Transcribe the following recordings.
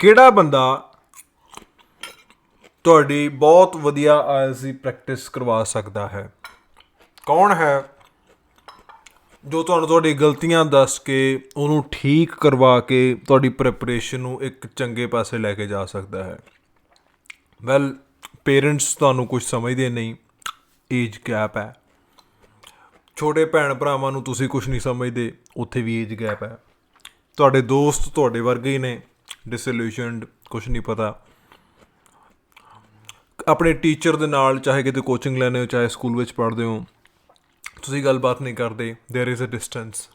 ਕਿਹੜਾ ਬੰਦਾ ਤੁਹਾਡੀ ਬਹੁਤ ਵਧੀਆ ਆਇਲਸ ਦੀ ਪ੍ਰੈਕਟਿਸ ਕਰਵਾ ਸਕਦਾ ਹੈ? ਕੌਣ ਹੈ ਜੋ ਤੁਹਾਨੂੰ ਤੁਹਾਡੀ ਗਲਤੀਆਂ ਦੱਸ ਕੇ ਉਹਨੂੰ ਠੀਕ ਕਰਵਾ ਕੇ ਤੁਹਾਡੀ ਪ੍ਰੈਪਰੇਸ਼ਨ ਨੂੰ ਇੱਕ ਚੰਗੇ ਪਾਸੇ ਲੈ ਕੇ ਜਾ ਸਕਦਾ ਹੈ? ਵੈਲ, ਪੇਰੈਂਟਸ ਤੁਹਾਨੂੰ ਕੁਝ ਸਮਝਦੇ ਨਹੀਂ, ਏਜ ਗੈਪ ਹੈ। ਛੋਟੇ ਭੈਣ ਭਰਾਵਾਂ ਨੂੰ ਤੁਸੀਂ ਕੁਝ ਨਹੀਂ ਸਮਝਦੇ, ਉੱਥੇ ਵੀ ਏਜ ਗੈਪ ਹੈ। ਤੁਹਾਡੇ ਦੋਸਤ ਤੁਹਾਡੇ ਵਰਗੇ ਹੀ ਨੇ, ਡਿਸਇਲੂਸ਼ਨਡ, ਕੁਝ ਨਹੀਂ ਪਤਾ। ਆਪਣੇ ਟੀਚਰ ਦੇ ਨਾਲ, ਚਾਹੇ ਕਿਤੇ ਕੋਚਿੰਗ ਲੈਂਦੇ ਹੋ, ਚਾਹੇ ਸਕੂਲ ਵਿੱਚ ਪੜ੍ਹਦੇ ਹੋ, ਤੁਸੀਂ ਗੱਲਬਾਤ ਨਹੀਂ ਕਰਦੇ, ਦੇयर ਇਜ਼ ਅ ਡਿਸਟੈਂਸ।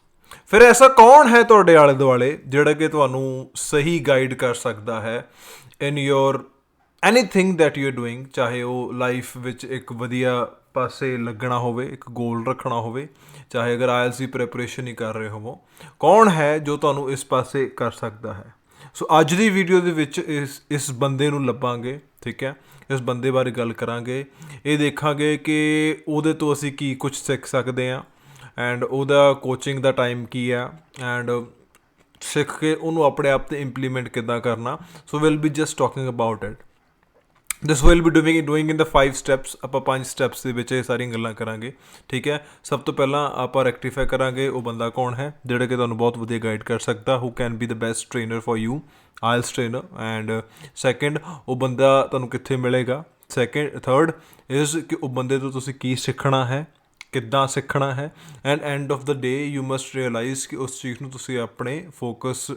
ਫਿਰ ਐਸਾ ਕੌਣ ਹੈ ਤੁਹਾਡੇ ਆਲੇ ਦੁਆਲੇ ਜਿਹੜਾ ਕਿ ਤੁਹਾਨੂੰ ਸਹੀ ਗਾਈਡ ਕਰ ਸਕਦਾ ਹੈ in your anything that you are doing? ਚਾਹੇ ਉਹ ਲਾਈਫ ਵਿੱਚ ਇੱਕ ਵਧੀਆ ਪਾਸੇ ਲੱਗਣਾ ਹੋਵੇ, ਇੱਕ ਗੋਲ ਰੱਖਣਾ ਹੋਵੇ, ਚਾਹੇ ਅਗਰ ਆਇਲਸ ਦੀ ਪ੍ਰੈਪਰੇਸ਼ਨ ਹੀ ਕਰ ਰਹੇ ਹੋਵੋ, ਕੌਣ ਹੈ ਜੋ ਤੁਹਾਨੂੰ ਇਸ ਪਾਸੇ ਕਰ ਸਕਦਾ ਹੈ? ਸੋ ਅੱਜ ਦੀ ਵੀਡੀਓ ਦੇ ਵਿੱਚ ਇਸ ਬੰਦੇ ਨੂੰ ਲੱਭਾਂਗੇ, ਠੀਕ ਹੈ। ਇਸ ਬੰਦੇ ਬਾਰੇ ਗੱਲ ਕਰਾਂਗੇ, ਇਹ ਦੇਖਾਂਗੇ ਕਿ ਉਹਦੇ ਤੋਂ ਅਸੀਂ ਕੀ ਕੁਝ ਸਿੱਖ ਸਕਦੇ ਹਾਂ, ਐਂਡ ਉਹਦਾ ਕੋਚਿੰਗ ਦਾ ਟਾਈਮ ਕੀ ਆ, ਐਂਡ ਸਿੱਖ ਕੇ ਉਹਨੂੰ ਆਪਣੇ ਆਪ 'ਤੇ ਇੰਪਲੀਮੈਂਟ ਕਿੱਦਾਂ ਕਰਨਾ। So will be just talking about it. This will be doing in the 5 steps. ਆਪਾਂ 5 ਸਟੈਪਸ ਦੇ ਵਿੱਚ ਇਹ ਸਾਰੀਆਂ ਗੱਲਾਂ ਕਰਾਂਗੇ, ਠੀਕ ਹੈ। ਸਭ ਤੋਂ ਪਹਿਲਾਂ ਆਪਾਂ ਰੈਕਟੀਫਾਈ ਕਰਾਂਗੇ ਉਹ ਬੰਦਾ ਕੌਣ ਹੈ ਜਿਹੜਾ ਕਿ ਤੁਹਾਨੂੰ ਬਹੁਤ ਵਧੀਆ ਗਾਈਡ ਕਰ ਸਕਦਾ, ਹੂ can be the best trainer for you, IELTS trainer. And second, ਉਹ ਬੰਦਾ ਤੁਹਾਨੂੰ ਕਿੱਥੇ ਮਿਲੇਗਾ। ਥਰਡ ਇਜ਼ ਕਿ ਉਹ ਬੰਦੇ ਤੋਂ ਤੁਸੀਂ ਕੀ ਸਿੱਖਣਾ ਹੈ, ਕਿੱਦਾਂ ਸਿੱਖਣਾ ਹੈ। And end of the day you must realise ਕਿ ਉਸ ਚੀਜ਼ ਨੂੰ ਤੁਸੀਂ ਆਪਣੇ ਫੋਕਸ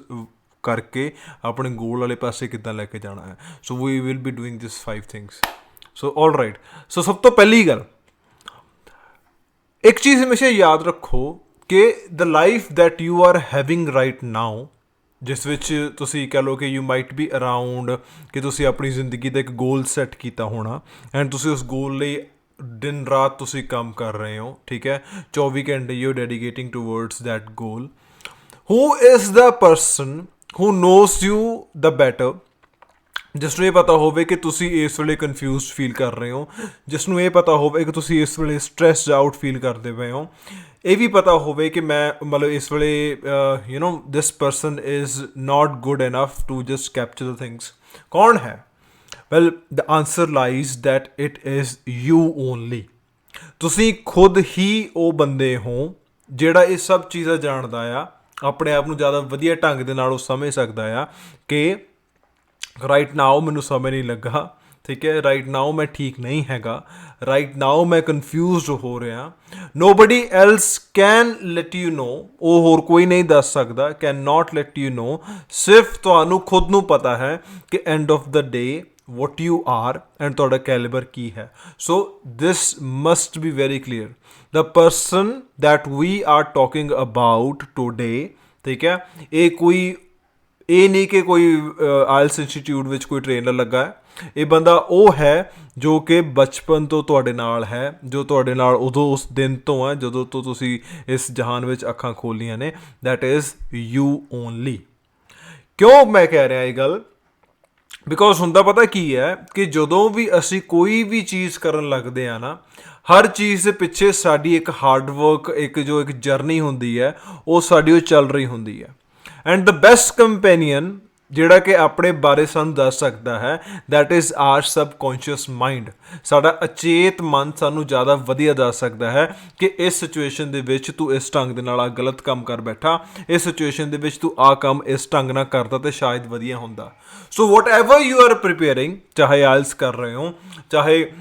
ਕਰਕੇ ਆਪਣੇ ਗੋਲ ਵਾਲੇ ਪਾਸੇ ਕਿੱਦਾਂ ਲੈ ਕੇ ਜਾਣਾ ਹੈ। So we will be doing this 5 things. So all right. So ਸਭ ਤੋਂ ਪਹਿਲੀ ਗੱਲ, ਇੱਕ ਚੀਜ਼ ਹਮੇਸ਼ਾ ਯਾਦ ਰੱਖੋ ਕਿ ਦ life that you R having right now, ਜਿਸ ਵਿੱਚ ਤੁਸੀਂ ਕਹਿ ਲਓ ਕਿ ਯੂ ਮਾਈਟ ਬੀ ਅਰਾਊਂਡ, ਕਿ ਤੁਸੀਂ ਆਪਣੀ ਜ਼ਿੰਦਗੀ ਦਾ ਇੱਕ ਗੋਲ ਸੈੱਟ ਕੀਤਾ ਹੋਣਾ, ਐਂਡ ਤੁਸੀਂ ਉਸ ਗੋਲ ਲਈ ਦਿਨ ਰਾਤ ਤੁਸੀਂ ਕੰਮ ਕਰ ਰਹੇ ਹੋ, ਠੀਕ ਹੈ। 24 ਘੰਟੇ you dedicating towards that goal. Who is the person who knows you the better? ਜਿਸ ਨੂੰ ਇਹ ਪਤਾ ਹੋਵੇ ਕਿ ਤੁਸੀਂ ਇਸ ਵੇਲੇ ਕਨਫਿਊਜ਼ਡ ਫੀਲ ਕਰ ਰਹੇ ਹੋ, ਜਿਸ ਨੂੰ ਇਹ ਪਤਾ ਹੋਵੇ ਕਿ ਤੁਸੀਂ ਇਸ ਵੇਲੇ ਸਟ੍ਰੈਸਡ ਆਊਟ ਫੀਲ ਕਰਦੇ ਪਏ ਹੋ, ਇਹ ਵੀ ਪਤਾ ਹੋਵੇ ਕਿ ਮੈਂ ਮਤਲਬ ਇਸ ਵੇਲੇ this person is not good enough to just capture the things. ਕੌਣ ਹੈ? Well, the answer lies that it is you only. ਤੁਸੀਂ ਖੁਦ ਹੀ ਉਹ ਬੰਦੇ ਹੋ ਜਿਹੜਾ ਇਹ ਸਭ ਚੀਜ਼ਾਂ ਜਾਣਦਾ ਆ, ਆਪਣੇ ਆਪ ਨੂੰ ਜ਼ਿਆਦਾ ਵਧੀਆ ਢੰਗ ਦੇ ਨਾਲ ਉਹ ਸਮਝ ਸਕਦਾ ਆ ਕਿ ਰਾਈਟ ਨਾਓ ਮੈਨੂੰ ਸਮਝ ਨਹੀਂ ਲੱਗਾ, ਠੀਕ ਹੈ। ਰਾਈਟ ਨਾਓ ਮੈਂ ਠੀਕ ਨਹੀਂ ਹੈਗਾ, ਰਾਈਟ ਨਾਓ ਮੈਂ ਕਨਫਿਊਜ਼ਡ ਹੋ ਰਿਹਾ। Nobody else can let you know, ਉਹ ਹੋਰ ਕੋਈ ਨਹੀਂ ਦੱਸ ਸਕਦਾ, can not let you know. ਸਿਰਫ ਤੁਹਾਨੂੰ ਖੁਦ ਨੂੰ ਪਤਾ ਹੈ ਕਿ end of the day what you are and ਤੁਹਾਡਾ ਕੈਲੀਬਰ ਕੀ ਹੈ। ਸੋ this must be very clear. The person that we are talking about today, ਠੀਕ ਹੈ, ਇਹ ਨਹੀਂ ਕਿ ਕੋਈ ਆਇਲਸ ਇੰਸਟੀਟਿਊਟ ਵਿੱਚ ਕੋਈ ਟ੍ਰੇਨਰ ਲੱਗਾ ਹੈ। ਇਹ ਬੰਦਾ ਉਹ ਹੈ ਜੋ ਕਿ ਬਚਪਨ ਤੋਂ ਤੁਹਾਡੇ ਨਾਲ ਹੈ, ਜੋ ਤੁਹਾਡੇ ਨਾਲ ਉਦੋਂ ਉਸ ਦਿਨ ਤੋਂ ਹੈ ਜਦੋਂ ਤੋਂ ਤੁਸੀਂ ਇਸ ਜਹਾਨ ਵਿੱਚ ਅੱਖਾਂ ਖੋਲ੍ਹੀਆਂ ਨੇ। That is you only. ਕਿਉਂ ਮੈਂ ਕਹਿ ਰਿਹਾ ਇਹ ਗੱਲ? ਬਿਕੋਜ਼ ਹੁੰਦਾ ਪਤਾ ਕੀ ਹੈ ਕਿ ਜਦੋਂ ਵੀ ਅਸੀਂ ਕੋਈ ਵੀ ਚੀਜ਼ ਕਰਨ ਲੱਗਦੇ ਹਾਂ ਨਾ, ਹਰ ਚੀਜ਼ ਦੇ ਪਿੱਛੇ ਸਾਡੀ ਇੱਕ ਹਾਰਡ ਵਰਕ, ਇੱਕ ਜਰਨੀ ਹੁੰਦੀ ਹੈ, ਉਹ ਸਾਡੀ ਉਹ ਚੱਲ ਰਹੀ ਹੁੰਦੀ ਹੈ। ਐਂਡ ਦ ਬੈਸਟ ਕੰਪੈਨੀਅਨ ਜਿਹੜਾ ਕਿ ਆਪਣੇ ਬਾਰੇ ਸਾਨੂੰ ਦੱਸ ਸਕਦਾ ਹੈ, that is our subconscious mind. ਸਾਡਾ ਅਚੇਤ ਮਨ ਸਾਨੂੰ ਜ਼ਿਆਦਾ ਵਧੀਆ ਦੱਸ ਸਕਦਾ ਹੈ ਕਿ ਇਸ ਸਿਚੁਏਸ਼ਨ ਦੇ ਵਿੱਚ ਤੂੰ ਇਸ ਢੰਗ ਦੇ ਨਾਲ ਆ ਗਲਤ ਕੰਮ ਕਰ ਬੈਠਾ, ਇਸ ਸਿਚੁਏਸ਼ਨ ਦੇ ਵਿੱਚ ਤੂੰ ਆ ਕੰਮ ਇਸ ਢੰਗ ਨਾਲ ਕਰਦਾ ਤੇ ਸ਼ਾਇਦ ਵਧੀਆ ਹੁੰਦਾ। ਸੋ ਵਟ ਐਵਰ ਯੂ ਆਰ ਪ੍ਰੀਪੇਅਰਿੰਗ, ਚਾਹੇ ਆਇਲਸ ਕਰ ਰਹੇ ਹੋ, ਚਾਹੇ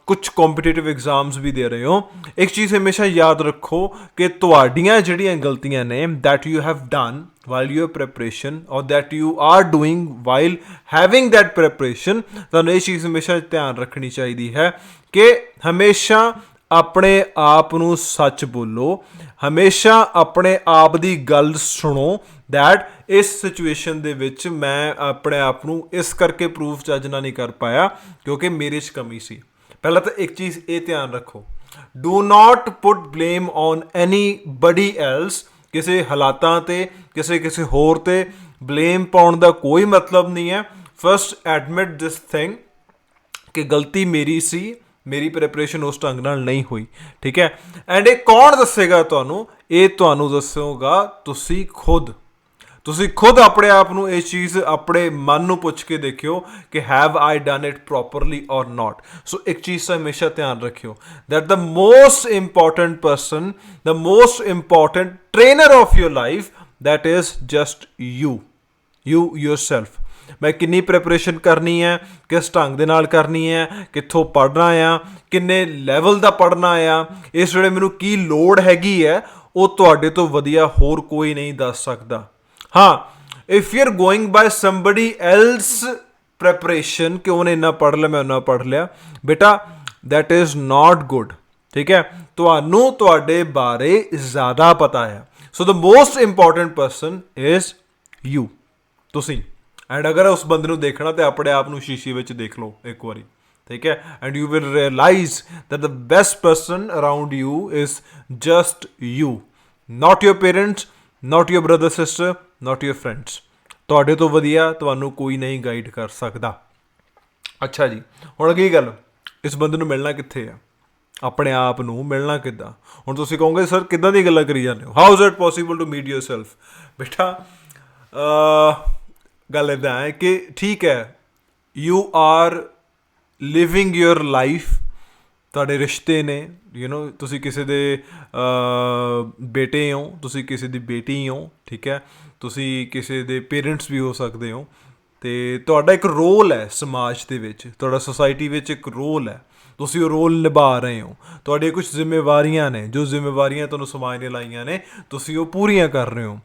ਕੁਛ ਕੰਪੀਟੀਟਿਵ ਐਗਜ਼ਾਮਸ ਵੀ ਦੇ ਰਹੇ ਹੋ, ਇੱਕ ਚੀਜ਼ ਹਮੇਸ਼ਾ ਯਾਦ ਰੱਖੋ ਕਿ ਤੁਹਾਡੀਆਂ ਜਿਹੜੀਆਂ ਗਲਤੀਆਂ ਨੇ, that you have done while your preparation or that you are doing while having that preparation, ਤੁਹਾਨੂੰ ਇਹ ਚੀਜ਼ ਹਮੇਸ਼ਾ ਧਿਆਨ ਰੱਖਣੀ ਚਾਹੀਦੀ ਹੈ ਕਿ ਹਮੇਸ਼ਾ ਆਪਣੇ ਆਪ ਨੂੰ ਸੱਚ ਬੋਲੋ, ਹਮੇਸ਼ਾ ਆਪਣੇ ਆਪ ਦੀ ਗੱਲ ਸੁਣੋ। ਦੈਟ ਇਸ ਸਿਚੁਏਸ਼ਨ ਦੇ ਵਿੱਚ ਮੈਂ ਆਪਣੇ ਆਪ ਨੂੰ ਇਸ ਕਰਕੇ ਪ੍ਰੂਫ ਚੱਜ ਨਾਲ ਨਹੀਂ ਕਰ ਪਾਇਆ ਕਿਉਂਕਿ ਮੇਰੇ 'ਚ ਕਮੀ ਸੀ। ਪਹਿਲਾਂ ਤਾਂ ਇੱਕ ਚੀਜ਼ ਇਹ ਧਿਆਨ ਰੱਖੋ, do not put blame on anybody else. ਕਿਸੇ ਹਾਲਾਤਾਂ 'ਤੇ, ਕਿਸੇ ਹੋਰ 'ਤੇ ਬਲੇਮ ਪਾਉਣ ਦਾ ਕੋਈ ਮਤਲਬ ਨਹੀਂ ਹੈ। ਫਸਟ ਐਡਮਿਟ ਦਿਸ ਥਿੰਗ ਕਿ ਗਲਤੀ ਮੇਰੀ ਸੀ, ਮੇਰੀ ਪ੍ਰੈਪਰੇਸ਼ਨ ਉਸ ਢੰਗ ਨਾਲ ਨਹੀਂ ਹੋਈ, ਠੀਕ ਹੈ। ਐਂਡ ਇਹ ਕੌਣ ਦੱਸੇਗਾ ਤੁਹਾਨੂੰ? ਇਹ ਤੁਹਾਨੂੰ ਦੱਸੋਗਾ ਤੁਸੀਂ ਖੁਦ। ਤੁਸੀਂ ਖੁਦ ਆਪਣੇ ਆਪ ਨੂੰ ਇਹ ਚੀਜ਼ ਆਪਣੇ ਮਨ ਨੂੰ ਪੁੱਛ ਕੇ ਦੇਖਿਓ ਕਿ have I done it properly ਔਰ ਨਾਟ। ਸੋ ਇੱਕ ਚੀਜ਼ ਦਾ ਹਮੇਸ਼ਾ ਧਿਆਨ ਰੱਖਿਓ that the most important person, the most important trainer of your life, that is just you yourself। ਮੈਂ ਕਿੰਨੀ ਪ੍ਰੈਪਰੇਸ਼ਨ ਕਰਨੀ ਹੈ, ਕਿਸ ਢੰਗ ਦੇ ਨਾਲ ਕਰਨੀ ਹੈ, ਕਿੱਥੋਂ ਪੜ੍ਹਨਾ ਆ, ਕਿੰਨੇ ਲੈਵਲ ਦਾ ਪੜ੍ਹਨਾ ਆ, ਇਸ ਵੇਲੇ ਮੈਨੂੰ ਕੀ ਲੋੜ ਹੈਗੀ ਹੈ, ਉਹ ਤੁਹਾਡੇ ਤੋਂ ਵਧੀਆ ਹੋਰ ਕੋਈ ਨਹੀਂ ਦੱਸ ਸਕਦਾ। ਹਾਂ, if you are going by somebody else preparation ਕਿ ਉਹਨੇ ਇੰਨਾ ਪੜ੍ਹ ਲਿਆ ਮੈਂ ਉਹਨਾਂ ਪੜ੍ਹ ਲਿਆ, ਬੇਟਾ ਦੈਟ ਇਜ਼ ਨਾਟ ਗੁੱਡ। ਠੀਕ ਹੈ, ਤੁਹਾਨੂੰ ਤੁਹਾਡੇ ਬਾਰੇ ਜ਼ਿਆਦਾ ਪਤਾ ਹੈ। So the most important person is you, ਤੁਸੀਂ। ਐਂਡ ਅਗਰ ਉਸ ਬੰਦੇ ਨੂੰ ਦੇਖਣਾ ਤਾਂ ਆਪਣੇ ਆਪ ਨੂੰ ਸ਼ੀਸ਼ੇ ਵਿੱਚ ਦੇਖ ਲਓ ਇੱਕ ਵਾਰੀ। ਠੀਕ ਹੈ, and you will realise that the best person around you is just you, not your parents, not your brother sister, not your friends. ਤੁਹਾਡੇ ਤੋਂ ਵਧੀਆ ਤੁਹਾਨੂੰ ਕੋਈ ਨਹੀਂ ਗਾਈਡ ਕਰ ਸਕਦਾ। ਅੱਛਾ ਜੀ, ਹੁਣ ਅਗਲੀ ਗੱਲ, ਇਸ ਬੰਦੇ ਨੂੰ ਮਿਲਣਾ ਕਿੱਥੇ ਆ, ਆਪਣੇ ਆਪ ਨੂੰ ਮਿਲਣਾ ਕਿੱਦਾਂ। ਹੁਣ ਤੁਸੀਂ ਕਹੋਗੇ ਸਰ ਕਿੱਦਾਂ ਦੀ ਗੱਲਾਂ ਕਰੀ ਜਾਂਦੇ ਹੋ, how is it possible to meet yourself. ਬੇਟਾ ਗੱਲ ਇੱਦਾਂ ਹੈ ਕਿ ਠੀਕ ਹੈ, you are living your life, ਤੁਹਾਡੇ ਰਿਸ਼ਤੇ ਨੇ, ਤੁਸੀਂ ਕਿਸੇ ਦੇ ਬੇਟੇ ਹੋ, ਤੁਸੀਂ ਕਿਸੇ ਦੀ ਬੇਟੀ ਹੋ। ਠੀਕ ਹੈ, ਤੁਸੀਂ ਕਿਸੇ ਦੇ ਪੇਰੈਂਟਸ ਵੀ ਹੋ ਸਕਦੇ ਹੋ, ਅਤੇ ਤੁਹਾਡਾ ਇੱਕ ਰੋਲ ਹੈ ਸਮਾਜ ਦੇ ਵਿੱਚ, ਤੁਹਾਡਾ ਸੁਸਾਇਟੀ ਵਿੱਚ ਇੱਕ ਰੋਲ ਹੈ, ਤੁਸੀਂ ਉਹ ਰੋਲ ਨਿਭਾ ਰਹੇ ਹੋ। ਤੁਹਾਡੀਆਂ ਕੁਛ ਜ਼ਿੰਮੇਵਾਰੀਆਂ ਨੇ, ਜੋ ਜ਼ਿੰਮੇਵਾਰੀਆਂ ਤੁਹਾਨੂੰ ਸਮਾਜ ਨੇ ਲਾਈਆਂ ਨੇ, ਤੁਸੀਂ ਉਹ ਪੂਰੀਆਂ ਕਰ ਰਹੇ ਹੋ।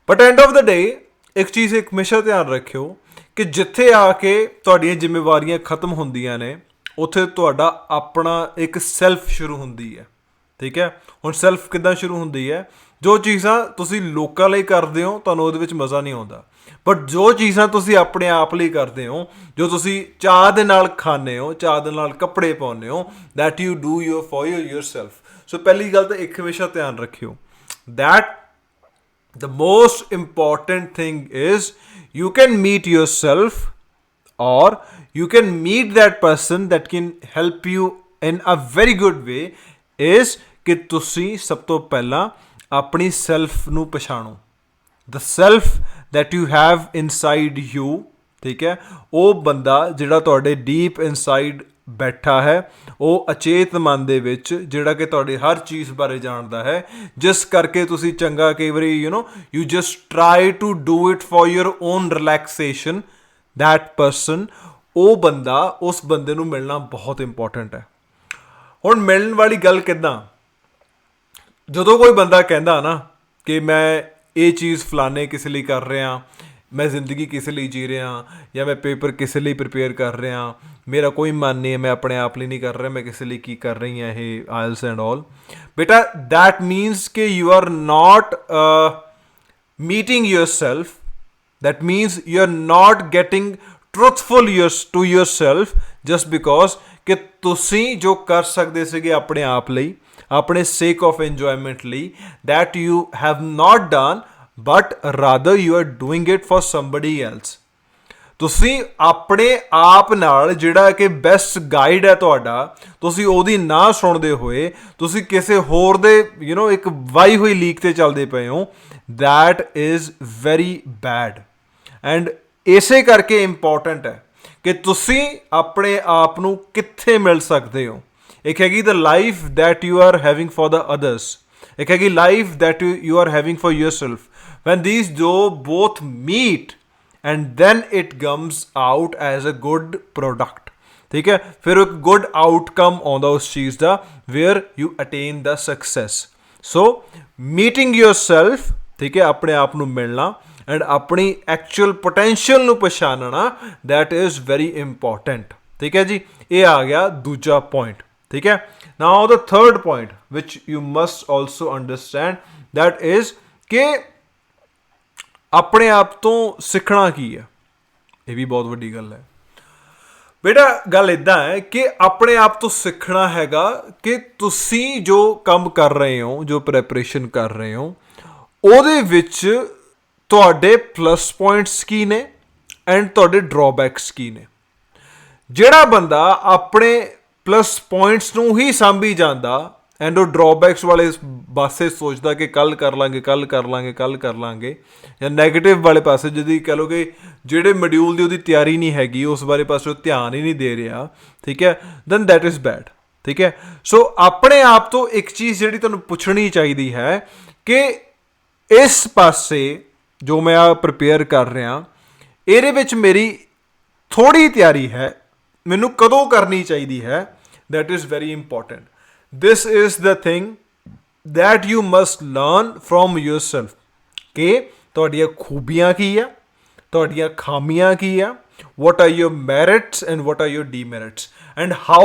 ਬਟ ਐਂਡ ਆਫ ਦ ਡੇ ਇੱਕ ਚੀਜ਼ ਇੱਕ ਹਮੇਸ਼ਾ ਧਿਆਨ ਰੱਖਿਓ ਕਿ ਜਿੱਥੇ ਆ ਕੇ ਤੁਹਾਡੀਆਂ ਜ਼ਿੰਮੇਵਾਰੀਆਂ ਖਤਮ ਹੁੰਦੀਆਂ ਨੇ, ਉੱਥੇ ਤੁਹਾਡਾ ਆਪਣਾ ਇੱਕ ਸੈਲਫ ਸ਼ੁਰੂ ਹੁੰਦੀ ਹੈ। ਠੀਕ ਹੈ, ਹੁਣ ਸੈਲਫ ਕਿੱਦਾਂ ਸ਼ੁਰੂ ਹੁੰਦੀ ਹੈ, ਜੋ ਚੀਜ਼ਾਂ ਤੁਸੀਂ ਲੋਕਾਂ ਲਈ ਕਰਦੇ ਹੋ ਤੁਹਾਨੂੰ ਉਹਦੇ ਵਿੱਚ ਮਜ਼ਾ ਨਹੀਂ ਆਉਂਦਾ, ਬਟ ਜੋ ਚੀਜ਼ਾਂ ਤੁਸੀਂ ਆਪਣੇ ਆਪ ਲਈ ਕਰਦੇ ਹੋ, ਜੋ ਤੁਸੀਂ ਚਾਅ ਦੇ ਨਾਲ ਖਾਂਦੇ ਹੋ, ਚਾਅ ਦੇ ਨਾਲ ਕੱਪੜੇ ਪਾਉਂਦੇ ਹੋ, that you do for yourself। ਸੋ ਪਹਿਲੀ ਗੱਲ ਤਾਂ ਇੱਕ ਹਮੇਸ਼ਾ ਧਿਆਨ ਰੱਖਿਓ that the most important thing is you can meet yourself or you can meet that person that can help you in a very good way is ਕਿ ਤੁਸੀਂ ਸਭ ਤੋਂ ਪਹਿਲਾਂ ਆਪਣੀ ਸੈਲਫ ਨੂੰ ਪਛਾਣੋ, the self that you have inside you। ਠੀਕ ਹੈ, ਉਹ ਬੰਦਾ ਜਿਹੜਾ ਤੁਹਾਡੇ ਡੀਪ ਇਨਸਾਈਡ ਬੈਠਾ ਹੈ, ਉਹ ਅਚੇਤ ਮਨ ਦੇ ਵਿੱਚ, ਜਿਹੜਾ ਕਿ ਤੁਹਾਡੀ ਹਰ ਚੀਜ਼ ਬਾਰੇ ਜਾਣਦਾ ਹੈ, ਜਿਸ ਕਰਕੇ ਤੁਸੀਂ ਚੰਗਾ ਕਈ ਵਾਰੀ you just try to do it for your own relaxation. That person, ਉਹ ਬੰਦਾ, ਉਸ ਬੰਦੇ ਨੂੰ ਮਿਲਣਾ ਬਹੁਤ ਇੰਪੋਰਟੈਂਟ ਹੈ। ਹੁਣ ਮਿਲਣ ਵਾਲੀ ਗੱਲ ਕਿੱਦਾਂ, ਜਦੋਂ ਕੋਈ ਬੰਦਾ ਕਹਿੰਦਾ ਨਾ ਕਿ ਮੈਂ ਇਹ ਚੀਜ਼ ਫਲਾਣੇ ਕਿਸੇ ਲਈ ਕਰ ਰਿਹਾ, ਮੈਂ ਜ਼ਿੰਦਗੀ ਕਿਸੇ ਲਈ ਜੀ ਰਿਹਾ, ਜਾਂ ਮੈਂ ਪੇਪਰ ਕਿਸੇ ਲਈ ਪ੍ਰਿਪੇਅਰ ਕਰ ਰਿਹਾ, ਮੇਰਾ ਕੋਈ ਮਨ ਨਹੀਂ ਹੈ, ਮੈਂ ਆਪਣੇ ਆਪ ਲਈ ਨਹੀਂ ਕਰ ਰਿਹਾ, ਮੈਂ ਕਿਸੇ ਲਈ ਕੀ ਕਰ ਰਹੀ ਹਾਂ ਇਹ ਆਇਲਸ ਐਂਡ ਆਲ। ਬੇਟਾ ਦੈਟ ਮੀਨਸ ਕਿ you are not meeting yourself, that means you are not getting truthful to yourself just because ਕਿ ਤੁਸੀਂ ਜੋ ਕਰ ਸਕਦੇ ਸੀਗੇ ਆਪਣੇ ਆਪ ਲਈ, ਆਪਣੇ ਸੇਕ ਆਫ ਇੰਜੋਇਮੈਂਟ ਲਈ, that you have not done, but rather you are doing it for somebody else. ਤੁਸੀਂ ਆਪਣੇ ਆਪ ਨਾਲ ਜਿਹੜਾ ਕਿ ਬੈਸਟ ਗਾਈਡ ਹੈ ਤੁਹਾਡਾ, ਤੁਸੀਂ ਉਹਦੀ ਨਾ ਸੁਣਦੇ ਹੋਏ ਤੁਸੀਂ ਕਿਸੇ ਹੋਰ ਦੇ ਇੱਕ ਵਾਈ ਹੋਈ ਲੀਕ 'ਤੇ ਚੱਲਦੇ ਪਏ ਹੋ, that is very bad. And ਇਸੇ ਕਰਕੇ ਇੰਪੋਰਟੈਂਟ ਹੈ ਕਿ ਤੁਸੀਂ ਆਪਣੇ ਆਪ ਨੂੰ ਕਿੱਥੇ ਮਿਲ ਸਕਦੇ ਹੋ। ਇੱਕ ਹੈਗੀ ਦ life that you R having for the others, ਇੱਕ ਹੈਗੀ life that you R having for yourself। when these ਦੋ both meet and then it comes out as a good product। ਠੀਕ ਹੈ, ਫਿਰ ਇੱਕ ਗੁੱਡ ਆਊਟਕਮ ਆਉਂਦਾ ਉਸ ਚੀਜ਼ ਦਾ, where you attain the success। so meeting yourself, ਠੀਕ ਹੈ, ਆਪਣੇ ਆਪ ਨੂੰ ਮਿਲਣਾ ਐਂਡ ਆਪਣੀ ਐਕਚੁਅਲ ਪੋਟੈਂਸ਼ੀਅਲ ਨੂੰ ਪਛਾਣਨਾ, that is very important। ਠੀਕ ਹੈ ਜੀ, ਇਹ ਆ ਗਿਆ ਦੂਜਾ ਪੁਆਇੰਟ। ਠੀਕ ਹੈ, now the third point which you must also understand, that is ਕਿ ਆਪਣੇ ਆਪ ਤੋਂ ਸਿੱਖਣਾ ਕੀ ਹੈ। ਇਹ ਵੀ ਬਹੁਤ ਵੱਡੀ ਗੱਲ ਹੈ ਬੇਟਾ। ਗੱਲ ਇੱਦਾਂ ਹੈ ਕਿ ਆਪਣੇ ਆਪ ਤੋਂ ਸਿੱਖਣਾ ਹੈਗਾ ਕਿ ਤੁਸੀਂ ਜੋ ਕੰਮ ਕਰ ਰਹੇ ਹੋ, ਜੋ ਪ੍ਰੈਪਰੇਸ਼ਨ ਕਰ ਰਹੇ ਹੋ, ਉਹਦੇ ਵਿੱਚ ਤੁਹਾਡੇ ਪਲੱਸ ਪੁਆਇੰਟਸ ਕੀ ਨੇ ਐਂਡ ਤੁਹਾਡੇ ਡਰਾਬੈਕਸ ਕੀ ਨੇ। ਜਿਹੜਾ ਬੰਦਾ ਆਪਣੇ ਪਲੱਸ ਪੁਆਇੰਟਸ ਨੂੰ ਹੀ ਸਾਂਭੀ ਜਾਂਦਾ, ਐਂਡ ਉਹ ਡਰੋਬੈਕਸ ਵਾਲੇ ਪਾਸੇ ਸੋਚਦਾ ਕਿ ਕੱਲ ਕਰ ਲਾਂਗੇ ਜਾਂ ਨੈਗੇਟਿਵ ਵਾਲੇ ਪਾਸੇ ਜਿਹਦੀ ਕਹਿ ਲਓ ਕਿ ਜਿਹੜੇ ਮੋਡਿਊਲ ਦੀ ਉਹਦੀ ਤਿਆਰੀ ਨਹੀਂ ਹੈਗੀ, ਉਸ ਬਾਰੇ ਪਾਸੇ ਉਹ ਧਿਆਨ ਹੀ ਨਹੀਂ ਦੇ ਰਿਹਾ, ਠੀਕ ਹੈ, ਦੈਨ ਦੈਟ ਇਜ਼ ਬੈਡ, ਠੀਕ ਹੈ। ਸੋ ਆਪਣੇ ਆਪ ਤੋਂ ਇੱਕ ਚੀਜ਼ ਜਿਹੜੀ ਤੁਹਾਨੂੰ ਪੁੱਛਣੀ ਚਾਹੀਦੀ ਹੈ ਕਿ ਇਸ ਪਾਸੇ ਜੋ ਮੈਂ ਆ ਪ੍ਰਿਪੇਅਰ ਕਰ ਰਿਹਾ, ਇਹਦੇ ਵਿੱਚ ਮੇਰੀ ਥੋੜ੍ਹੀ ਤਿਆਰੀ ਹੈ, ਮੈਨੂੰ ਕਦੋਂ ਕਰਨੀ ਚਾਹੀਦੀ ਹੈ, that is very important. This is the thing that you must learn from your self ਕਿ ਤੁਹਾਡੀਆਂ ਖੂਬੀਆਂ ਕੀ ਆ, ਤੁਹਾਡੀਆਂ ਖਾਮੀਆਂ ਕੀ ਆ, what are your merits and what are your demerits, and how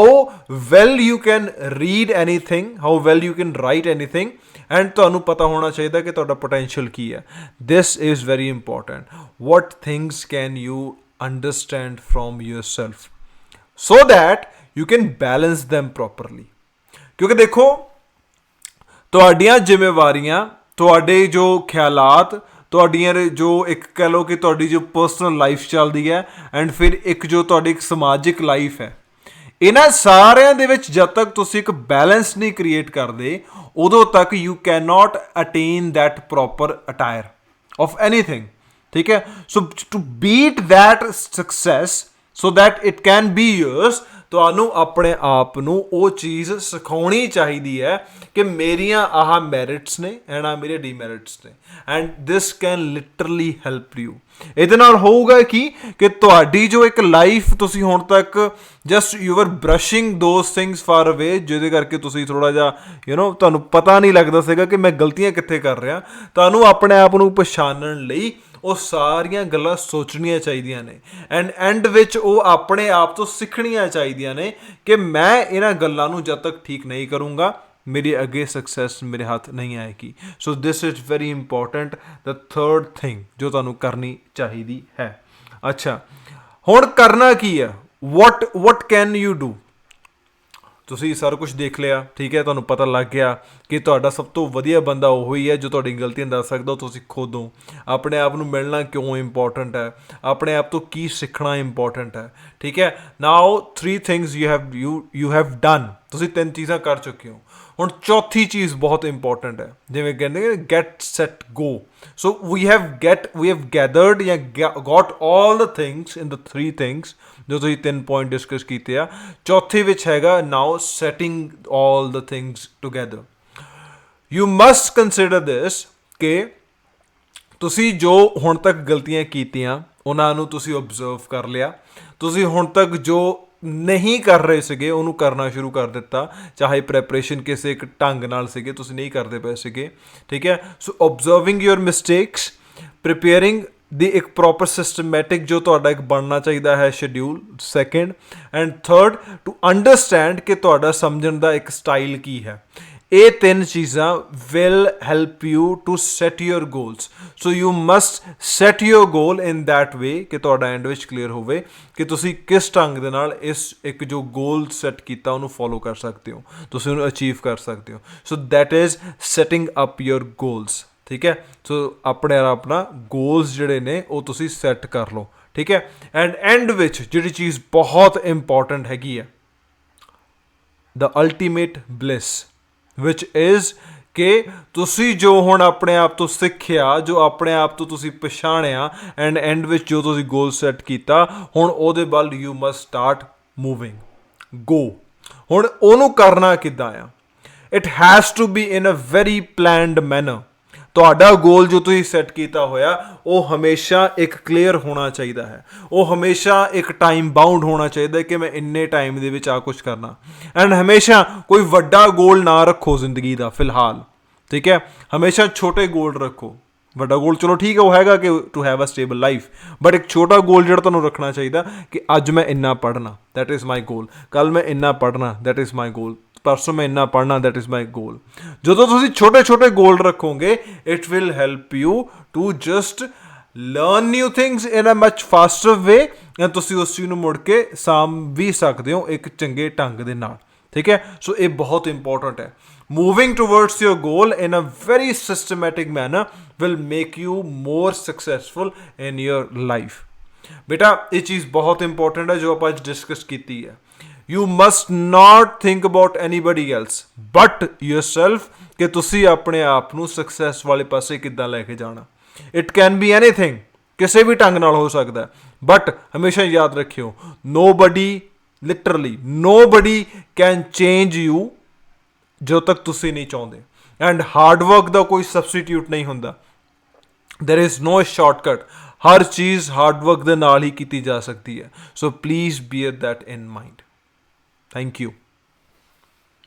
well you can read anything, how well you can write anything, and ਤੁਹਾਨੂੰ ਪਤਾ ਹੋਣਾ ਚਾਹੀਦਾ ਕਿ ਤੁਹਾਡਾ potential ਕੀ ਹੈ। this is very important, what things can you understand from yourself so that you can balance them properly। ਕਿਉਂਕਿ ਦੇਖੋ ਤੁਹਾਡੀਆਂ ਜ਼ਿੰਮੇਵਾਰੀਆਂ, ਤੁਹਾਡੇ ਜੋ ਖਿਆਲਾਤ, ਤੁਹਾਡੀਆਂ ਜੋ ਇੱਕ ਕਹਿ ਲਓ ਕਿ ਤੁਹਾਡੀ ਜੋ ਪਰਸਨਲ ਲਾਈਫ ਚੱਲਦੀ ਹੈ, ਐਂਡ ਫਿਰ ਇੱਕ ਜੋ ਤੁਹਾਡੀ ਇੱਕ ਸਮਾਜਿਕ ਲਾਈਫ ਹੈ, ਇਹਨਾਂ ਸਾਰਿਆਂ ਦੇ ਵਿੱਚ ਜਦ ਤੱਕ ਤੁਸੀਂ ਇੱਕ ਬੈਲੈਂਸ ਨਹੀਂ ਕ੍ਰੀਏਟ ਕਰਦੇ, ਉਦੋਂ ਤੱਕ you can not attain that proper attire of anything, ਠੀਕ ਹੈ। So to beat that success so that it can be yours, ਤੁਹਾਨੂੰ ਆਪਣੇ ਆਪ ਨੂੰ ਉਹ ਚੀਜ਼ ਸਿਖਾਉਣੀ ਚਾਹੀਦੀ ਹੈ ਕਿ ਮੇਰੀਆਂ ਆਹ ਮੈਰਿਟਸ ਨੇ ਐਂਡ ਆਹ ਮੇਰੇ ਡੀਮੈਰਿਟਸ ਨੇ, and this can literally help you. ਇਹਦੇ ਨਾਲ ਹੋਊਗਾ ਕਿ ਤੁਹਾਡੀ ਜੋ ਇੱਕ ਲਾਈਫ ਤੁਸੀਂ ਹੁਣ ਤੱਕ just you are brushing those things for ਅਵੇ, ਜਿਹਦੇ ਕਰਕੇ ਤੁਸੀਂ ਥੋੜ੍ਹਾ ਜਿਹਾ ਤੁਹਾਨੂੰ ਪਤਾ ਨਹੀਂ ਲੱਗਦਾ ਸੀਗਾ ਕਿ ਮੈਂ ਗਲਤੀਆਂ ਕਿੱਥੇ ਕਰ ਰਿਹਾ। ਤੁਹਾਨੂੰ ਆਪਣੇ ਆਪ ਨੂੰ ਪਛਾਣਨ ਲਈ ਉਹ ਸਾਰੀਆਂ ਗੱਲਾਂ ਸੋਚਣੀਆਂ ਚਾਹੀਦੀਆਂ ਨੇ, ਐਂਡ ਐਂਡ ਵਿੱਚ ਉਹ ਆਪਣੇ ਆਪ ਤੋਂ ਸਿੱਖਣੀਆਂ ਚਾਹੀਦੀਆਂ ਨੇ ਕਿ ਮੈਂ ਇਹਨਾਂ ਗੱਲਾਂ ਨੂੰ ਜਦ ਤੱਕ ਠੀਕ ਨਹੀਂ ਕਰੂੰਗਾ, ਮੇਰੀ ਅੱਗੇ ਸਕਸੈਸ ਮੇਰੇ ਹੱਥ ਨਹੀਂ ਆਏਗੀ। So this is very important, the third thing ਜੋ ਤੁਹਾਨੂੰ ਕਰਨੀ ਚਾਹੀਦੀ ਹੈ। ਅੱਛਾ, ਹੁਣ ਕਰਨਾ ਕੀ ਹੈ, what can you do? ਤੁਸੀਂ ਸਾਰਾ ਕੁਝ ਦੇਖ ਲਿਆ, ਠੀਕ ਹੈ, ਤੁਹਾਨੂੰ ਪਤਾ ਲੱਗ ਗਿਆ ਕਿ ਤੁਹਾਡਾ ਸਭ ਤੋਂ ਵਧੀਆ ਬੰਦਾ ਉਹ ਹੀ ਹੈ ਜੋ ਤੁਹਾਡੀ ਗਲਤੀਆਂ ਦੱਸ ਸਕਦਾ, ਤੁਸੀਂ ਖੁਦ ਹੋ। ਆਪਣੇ ਆਪ ਨੂੰ ਮਿਲਣਾ ਕਿਉਂ ਇੰਪੋਰਟੈਂਟ ਹੈ, ਆਪਣੇ ਆਪ ਤੋਂ ਕੀ ਸਿੱਖਣਾ ਇੰਪੋਰਟੈਂਟ ਹੈ, ਠੀਕ ਹੈ। ਨਾਓ 3 ਥਿੰਗਸ ਯੂ ਹੈਵ ਡਨ, ਤੁਸੀਂ 3 ਚੀਜ਼ਾਂ ਕਰ ਚੁੱਕੇ ਹੋ। ਹੁਣ ਚੌਥੀ ਚੀਜ਼ ਬਹੁਤ ਇੰਪੋਰਟੈਂਟ ਹੈ, ਜਿਵੇਂ ਕਹਿੰਦੇ get set go. So we have gathered ਜਾਂ got all the things in the 3 things ਜੋ ਤੁਸੀਂ 3 ਪੁਆਇੰਟ ਡਿਸਕਸ ਕੀਤੇ ਆ। ਚੌਥੇ ਵਿੱਚ ਹੈਗਾ now setting all the things together. You must consider this ਕਿ ਤੁਸੀਂ ਜੋ ਹੁਣ ਤੱਕ ਗਲਤੀਆਂ ਕੀਤੀਆਂ ਉਹਨਾਂ ਨੂੰ ਤੁਸੀਂ ਓਬਜ਼ਰਵ ਕਰ ਲਿਆ, ਤੁਸੀਂ ਹੁਣ ਤੱਕ ਜੋ ਨਹੀਂ ਕਰ ਰਹੇ ਸੀਗੇ ਉਹਨੂੰ ਕਰਨਾ ਸ਼ੁਰੂ ਕਰ ਦਿੱਤਾ, ਚਾਹੇ ਪ੍ਰੈਪਰੇਸ਼ਨ ਕਿਸੇ ਇੱਕ ਢੰਗ ਨਾਲ ਸੀਗੇ, ਤੁਸੀਂ ਨਹੀਂ ਕਰਦੇ ਪਏ ਸੀਗੇ, ਠੀਕ ਹੈ। So observing your mistakes, preparing ਦੀ ਇੱਕ ਪ੍ਰੋਪਰ ਸਿਸਟਮੈਟਿਕ ਜੋ ਤੁਹਾਡਾ ਇੱਕ ਬਣਨਾ ਚਾਹੀਦਾ ਹੈ schedule, second, and third to understand ਕਿ ਤੁਹਾਡਾ ਸਮਝਣ ਦਾ ਇੱਕ ਸਟਾਈਲ ਕੀ ਹੈ। ਇਹ 3 ਚੀਜ਼ਾਂ will help you to set your goals. So you must set your goal in that way ਕਿ ਤੁਹਾਡਾ ਐਂਡ ਵਿੱਚ ਕਲੀਅਰ ਹੋਵੇ ਕਿ ਤੁਸੀਂ ਕਿਸ ਢੰਗ ਦੇ ਨਾਲ ਇਸ ਇੱਕ ਜੋ ਗੋਲ ਸੈੱਟ ਕੀਤਾ ਉਹਨੂੰ ਫੋਲੋ ਕਰ ਸਕਦੇ ਹੋ, ਤੁਸੀਂ ਉਹਨੂੰ ਅਚੀਵ ਕਰ ਸਕਦੇ ਹੋ। So that is setting up your goals, ਠੀਕ ਹੈ। ਸੋ ਆਪਣਾ ਗੋਲਸ ਜਿਹੜੇ ਨੇ ਉਹ ਤੁਸੀਂ ਸੈੱਟ ਕਰ ਲਓ, ਠੀਕ ਹੈ। ਐਂਡ ਐਂਡ ਵਿੱਚ ਜਿਹੜੀ ਚੀਜ਼ ਬਹੁਤ ਇੰਪੋਰਟੈਂਟ ਹੈਗੀ ਹੈ, ਦ ਅਲਟੀਮੇਟ ਬਲਿਸ ਵਿਚ ਇਜ਼ ਕਿ ਤੁਸੀਂ ਜੋ ਹੁਣ ਆਪਣੇ ਆਪ ਤੋਂ ਸਿੱਖਿਆ, ਜੋ ਆਪਣੇ ਆਪ ਤੋਂ ਤੁਸੀਂ ਪਛਾਣਿਆ, ਐਂਡ ਐਂਡ ਵਿੱਚ ਜੋ ਤੁਸੀਂ ਗੋਲ ਸੈੱਟ ਕੀਤਾ, ਹੁਣ ਉਹਦੇ ਵੱਲ you must start moving, go. ਹੁਣ ਉਹਨੂੰ ਕਰਨਾ ਕਿੱਦਾਂ ਆ? It has to be in a very planned manner. ਤੁਹਾਡਾ ਗੋਲ ਜੋ ਤੁਸੀਂ ਸੈੱਟ ਕੀਤਾ ਹੋਇਆ ਉਹ ਹਮੇਸ਼ਾ ਇੱਕ ਕਲੀਅਰ ਹੋਣਾ ਚਾਹੀਦਾ ਹੈ, ਉਹ ਹਮੇਸ਼ਾ ਇੱਕ ਟਾਈਮ ਬਾਉਂਡ ਹੋਣਾ ਚਾਹੀਦਾ ਕਿ ਮੈਂ ਇੰਨੇ ਟਾਈਮ ਦੇ ਵਿੱਚ ਆ ਕੁਛ ਕਰਨਾ। ਐਂਡ ਹਮੇਸ਼ਾ ਕੋਈ ਵੱਡਾ ਗੋਲ ਨਾ ਰੱਖੋ ਜ਼ਿੰਦਗੀ ਦਾ ਫਿਲਹਾਲ, ਠੀਕ ਹੈ। ਹਮੇਸ਼ਾ ਛੋਟੇ ਗੋਲ ਰੱਖੋ। ਵੱਡਾ ਗੋਲ ਚਲੋ ਠੀਕ ਹੈ, ਉਹ ਹੈਗਾ ਕਿ to have a stable life, but ਇੱਕ ਛੋਟਾ ਗੋਲ ਜਿਹੜਾ ਤੁਹਾਨੂੰ ਰੱਖਣਾ ਚਾਹੀਦਾ ਕਿ ਅੱਜ ਮੈਂ ਇੰਨਾ ਪੜ੍ਹਨਾ, ਦੈਟ ਇਜ਼ ਮਾਈ ਗੋਲ। ਕੱਲ੍ਹ ਮੈਂ ਇੰਨਾ ਪੜ੍ਹਨਾ, ਦੈਟ ਇਜ਼ ਮਾਈ ਗੋਲ। ਪਰਸੋਂ ਮੈਂ ਇੰਨਾ ਪੜ੍ਹਨਾ, ਦੈਟ ਇਜ਼ ਮਾਈ ਗੋਲ। ਜਦੋਂ ਤੁਸੀਂ ਛੋਟੇ ਛੋਟੇ ਗੋਲ ਰੱਖੋਗੇ, it will help you to just learn new things in a much faster way, ਜਾਂ ਤੁਸੀਂ ਉਸ ਚੀਜ਼ ਨੂੰ ਮੁੜ ਕੇ ਸਾਂਭ ਵੀ ਸਕਦੇ ਹੋ ਇੱਕ ਚੰਗੇ ਢੰਗ ਦੇ ਨਾਲ, ਠੀਕ ਹੈ। ਸੋ ਇਹ ਬਹੁਤ ਇੰਪੋਰਟੈਂਟ ਹੈ। Moving towards your goal in a very systematic manner will make you more successful in your life। ਬੇਟਾ ਇਹ ਚੀਜ਼ ਬਹੁਤ ਇੰਪੋਰਟੈਂਟ ਹੈ ਜੋ ਆਪਾਂ ਅੱਜ ਡਿਸਕਸ ਕੀਤੀ ਹੈ। You must not think about anybody else but yourself, ਕਿ ਤੁਸੀਂ ਆਪਣੇ ਆਪ ਨੂੰ ਸਕਸੈਸ ਵਾਲੇ ਪਾਸੇ ਕਿੱਦਾਂ ਲੈ ਕੇ ਜਾਣਾ। ਇਟ ਕੈਨ ਬੀ ਐਨੀਥਿੰਗ, ਕਿਸੇ ਵੀ ਢੰਗ ਨਾਲ ਹੋ ਸਕਦਾ, ਬਟ ਹਮੇਸ਼ਾ ਯਾਦ ਰੱਖਿਓ nobody, literally nobody can change you ਜਦੋਂ ਤੱਕ ਤੁਸੀਂ ਨਹੀਂ ਚਾਹੁੰਦੇ। ਐਂਡ ਹਾਰਡ ਵਰਕ ਦਾ ਕੋਈ ਸਬਸਟੀਟਿਊਟ ਨਹੀਂ ਹੁੰਦਾ, there is no shortcut, ਹਰ ਚੀਜ਼ ਹਾਰਡ ਵਰਕ ਦੇ ਨਾਲ ਹੀ ਕੀਤੀ ਜਾ ਸਕਦੀ ਹੈ। So please beer that in mind. Thank you.